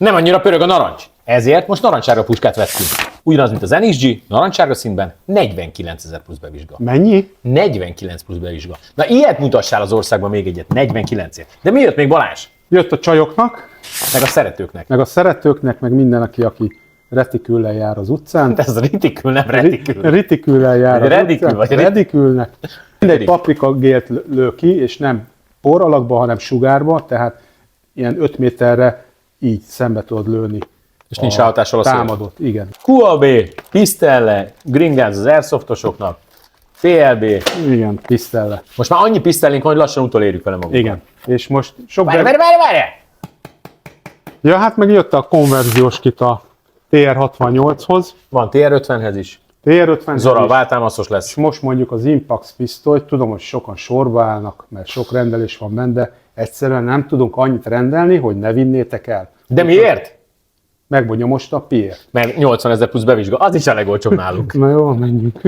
Nem annyira pörög a narancs. Ezért most narancssárga puskát vettünk. Ugyanaz, mint az NXG, narancssárga színben, 49 000 plusz bevizsga. Mennyi? 49 plusz bevizsga. Na ilyet mutassál az országban még egyet, 49-ért. De mi jött még, Balázs? Jött a csajoknak, Meg a szeretőknek. meg a szeretőknek, meg mindenki, aki retiküllel jár az utcán. De ez a ritikül, nem retikül. Retiküllel jár Vagy az redikül, utcán. vagy Redikülnek. Mindegy Redik. paprikagélt lő ki, és nem por alakba, hanem sugárba, tehát ilyen 5 méterre így szembe tudod lőni. És nincs ráhatással a szél. támadott, igen. QAB, Pisztelle, Gringaz az Airsoftosoknak, PLB. Igen, pisztelle. Most már annyi pisztellünk van, hogy lassan utolérjük vele magunkat. Igen. És most sok... Várj! Ja, hát meg jött a konverziós kit a TR68-hoz. Van TR50-hez is. TR50-hez Zora, is. váltámaszos lesz. És most mondjuk az Impax pisztolyt, tudom, hogy sokan sorba állnak, mert sok rendelés van benne, de egyszerűen nem tudunk annyit rendelni, hogy ne vinnétek el. De miért? Megmondja most a piért. Mert 80 000 plusz bevizsga, az is a legolcsóbb nálunk. Na jó, menjünk.